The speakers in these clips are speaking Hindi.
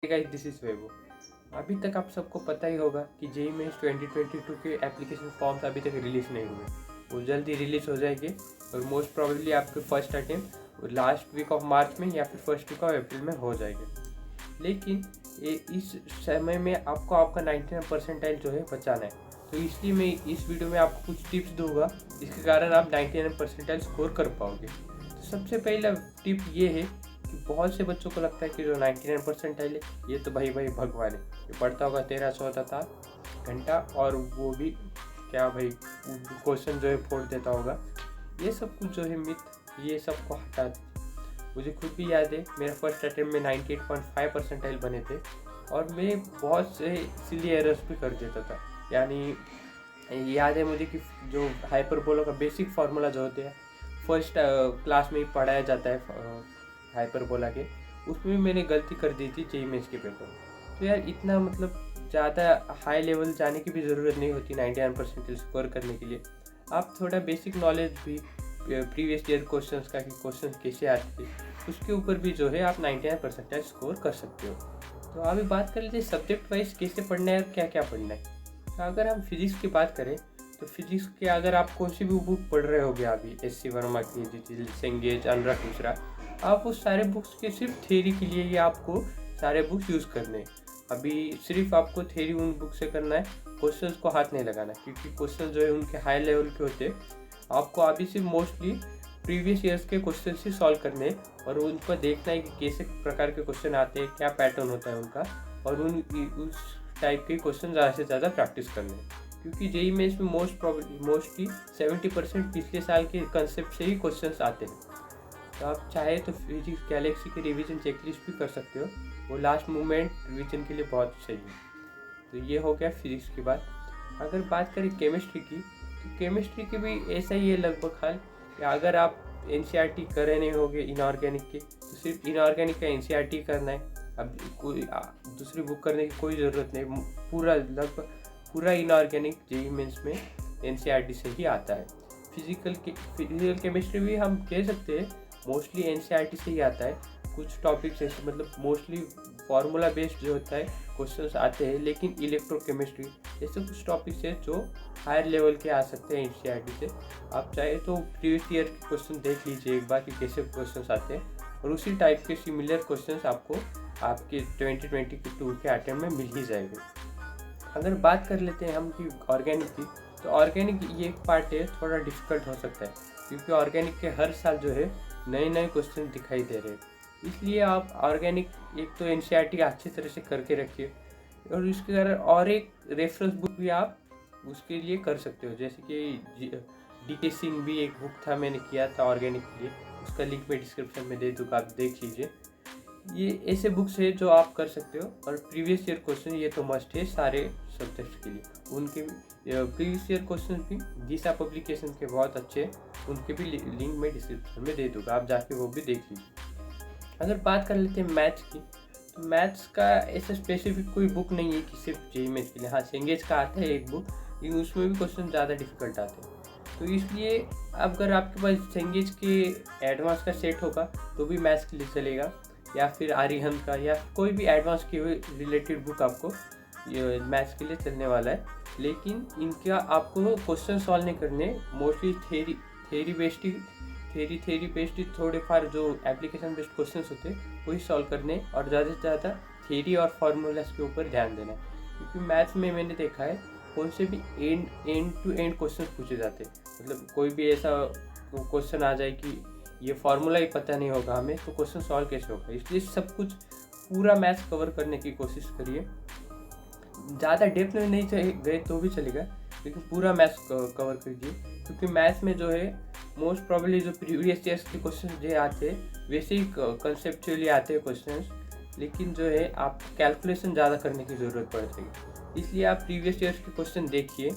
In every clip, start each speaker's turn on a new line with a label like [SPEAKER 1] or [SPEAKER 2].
[SPEAKER 1] गाइस, दिस इज वैभव। अभी तक आप सबको पता ही होगा कि जेईई मेंस 2022 के एप्लीकेशन फॉर्म्स अभी तक रिलीज़ नहीं हुए। वो जल्दी रिलीज़ हो जाएंगे और मोस्ट प्रोबेबली आपके first attempt last week of March में या फिर फर्स्ट वीक ऑफ अप्रैल में हो जाएंगे। लेकिन इस समय में आपको आपका 99 परसेंटाइल जो है बचाना है। तो इसलिए मैं इस वीडियो में आपको कुछ टिप्स दूंगा जिसके कारण आप 99 परसेंटाइल स्कोर कर पाओगे। तो सबसे पहला टिप ये है कि बहुत से बच्चों को लगता है कि जो 99 परसेंटाइल है ये तो भाई भगवान है, ये पढ़ता होगा 13-14 घंटा और वो भी क्या भाई क्वेश्चन जो है फोड़ देता होगा। ये सब कुछ जो है मिथ, ये सब को हटा दे। मुझे खुद भी याद है मेरा फर्स्ट अटेम्प्ट में 98.5 परसेंटाइल बने थे और मैं बहुत से सिली एरर्स भी कर देता था। यानी याद है मुझे कि जो हाइपरबोला का बेसिक फार्मूला जो होते हैं फर्स्ट क्लास में ही पढ़ाया जाता है हाइपरबोला के, उसमें भी मैंने गलती कर दी थी जेईई मेंस के पेपर। तो यार इतना मतलब ज़्यादा हाई लेवल जाने की भी ज़रूरत नहीं होती 99 परसेंटाइल स्कोर करने के लिए। आप थोड़ा बेसिक नॉलेज भी प्रीवियस ईयर क्वेश्चंस का कि क्वेश्चन कैसे आते थे उसके ऊपर भी जो है आप 99 परसेंटाइल स्कोर कर सकते हो। तो अभी बात कर लीजिए सब्जेक्ट वाइज कैसे पढ़ना है और क्या क्या पढ़ना है। तो अगर हम फिजिक्स की बात करें तो फिजिक्स के अगर आप कौन सी भी बुक पढ़ रहे होगे अभी एस.सी. वर्मा की, सेंगेज, अनुराग मिश्रा, आप उस सारे बुक्स के सिर्फ थ्योरी के लिए ही आपको सारे बुक्स यूज़ करने। अभी सिर्फ आपको थ्योरी उन बुक से करना है, क्वेश्चंस को हाथ नहीं लगाना क्योंकि क्वेश्चन जो है उनके हाई लेवल के होते हैं। आपको अभी से मोस्टली प्रीवियस ईयर्स के क्वेश्चन से सॉल्व करने और उनको देखना है कि कैसे प्रकार के क्वेश्चन आते हैं, क्या पैटर्न होता है उनका, और उस टाइप के क्वेश्चन ज़्यादा से ज़्यादा प्रैक्टिस करने। क्योंकि जेईई मेंस में मोस्टली 70% पिछले साल के कंसेप्ट से ही क्वेश्चंस आते हैं। तो आप चाहे तो फिजिक्स गैलेक्सी की रिवीजन चेकलिस्ट भी कर सकते हो, वो लास्ट मोमेंट रिवीजन के लिए बहुत सही है। तो ये हो गया फिजिक्स की बात। अगर बात करें केमिस्ट्री की तो केमिस्ट्री की भी ऐसा ही है लगभग हाल कि अगर आप एनसीईआरटी कर रहे नहीं होगे इनऑर्गेनिक के तो सिर्फ इनऑर्गेनिक का एनसीईआरटी करना है। अब कोई दूसरी बुक करने की कोई ज़रूरत नहीं, पूरा लगभग पूरा इनऑर्गेनिक जेईई मेंस में एनसीईआरटी से ही आता है। फिजिकल केमिस्ट्री भी हम कह सकते हैं मोस्टली एनसीईआरटी से ही आता है। कुछ टॉपिक्स ऐसे मतलब मोस्टली फार्मूला बेस्ड जो होता है क्वेश्चंस आते हैं, लेकिन इलेक्ट्रोकेमिस्ट्री ऐसे कुछ टॉपिक्स हैं जो हायर लेवल के आ सकते हैं एनसीईआरटी से। आप चाहे तो प्रीवियस ईयर के क्वेश्चन देख लीजिए एक बार कि कैसे क्वेश्चंस आते हैं और उसी टाइप के सिमिलर क्वेश्चंस आपको आपके 2022 के अटेम्प्ट में मिल ही जाएंगे। अगर बात कर लेते हैं हम कि ऑर्गेनिक की, तो ऑर्गेनिक ये एक पार्ट है थोड़ा डिफिकल्ट हो सकता है क्योंकि ऑर्गेनिक के हर साल जो है नए क्वेश्चन दिखाई दे रहे हैं। इसलिए आप ऑर्गेनिक एक तो एनसीईआरटी अच्छी तरह से करके रखिए और इसके कारण और एक रेफरेंस बुक भी आप उसके लिए कर सकते हो, जैसे कि डीके सिंह भी एक बुक था मैंने किया था ऑर्गेनिक के लिए, उसका लिंक मैं डिस्क्रिप्शन में दे दूँगा, आप देख लीजिए। ये ऐसे बुक्स है जो आप कर सकते हो। और प्रीवियस ईयर क्वेश्चन ये तो मस्ट है सारे सब्जेक्ट्स के लिए, उनके प्रीवियस ईयर क्वेश्चन भी दिशा पब्लिकेशन के बहुत अच्छे हैं, उनके भी लिंक मैं डिस्क्रिप्शन में दे दूँगा, आप जाके वो भी देख लीजिए। अगर बात कर लेते हैं मैथ्स की, तो मैथ्स का ऐसा स्पेसिफिक कोई बुक नहीं है कि सिर्फ जेईई मेंस के लिए। हाँ, सेंगेज का आता है एक बुक, लेकिन उसमें भी क्वेश्चन ज़्यादा डिफिकल्ट आते हैं। तो इसलिए अगर आपके पास सेंगेज के एडवांस का सेट होगा तो भी मैथ्स के लिए चलेगा, या फिर आर्यहंत का या कोई भी एडवांस के रिलेटेड बुक आपको मैथ्स के लिए चलने वाला है। लेकिन इनका आपको क्वेश्चन सॉल्व नहीं करने, मोस्टली थेरी बेस्ड थोड़े फार जो एप्लीकेशन बेस्ड क्वेश्चंस होते हैं वही सॉल्व करने और ज़्यादा से ज़्यादा थेरी और फार्मूलाज के ऊपर ध्यान देना है। क्योंकि मैथ्स में मैंने देखा है कौन से भी एंड टू एंड क्वेश्चन पूछे जाते हैं। मतलब कोई भी ऐसा क्वेश्चन आ जाए कि ये फार्मूला ही पता नहीं होगा हमें तो क्वेश्चन सॉल्व कैसे होगा। इसलिए सब कुछ पूरा मैथ्स कवर करने की कोशिश करिए। ज़्यादा डेप्थ में नहीं गए तो भी चलेगा, लेकिन पूरा मैथ्स कवर कीजिए क्योंकि मैथ्स में जो है मोस्ट प्रॉब्ली जो प्रीवियस ईयर्स के क्वेश्चन जो आते हैं वैसे ही कंसेप्चुअली आते हैं क्वेश्चन, लेकिन जो है आप कैलकुलेशन ज़्यादा करने की ज़रूरत पड़ेगी। इसलिए आप प्रीवियस ईयर्स के क्वेश्चन देखिए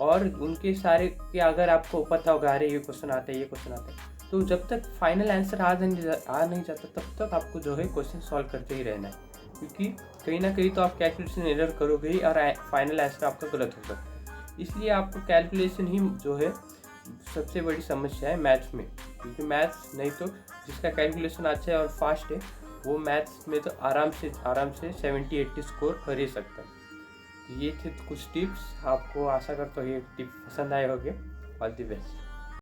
[SPEAKER 1] और उनके सारे के अगर आपको पता होगा अरे ये क्वेश्चन आता है ये क्वेश्चन आता है, तो जब तक फाइनल आंसर आ नहीं जाता तब तक आपको जो है क्वेश्चन सॉल्व करते ही रहना है। क्योंकि कहीं ना कहीं तो आप कैलकुलेशन एरर करोगे ही और फाइनल आंसर आपका गलत हो सकता है। इसलिए आपको कैलकुलेशन ही जो है सबसे बड़ी समस्या है मैथ्स में, क्योंकि मैथ्स नहीं तो जिसका कैलकुलेशन अच्छा है और फास्ट है वो मैथ्स में तो आराम से 70-80 स्कोर कर ही सकता है। तो ये थे कुछ टिप्स, आपको आशा करता हूँ ये टिप पसंद आए होंगे। All the best.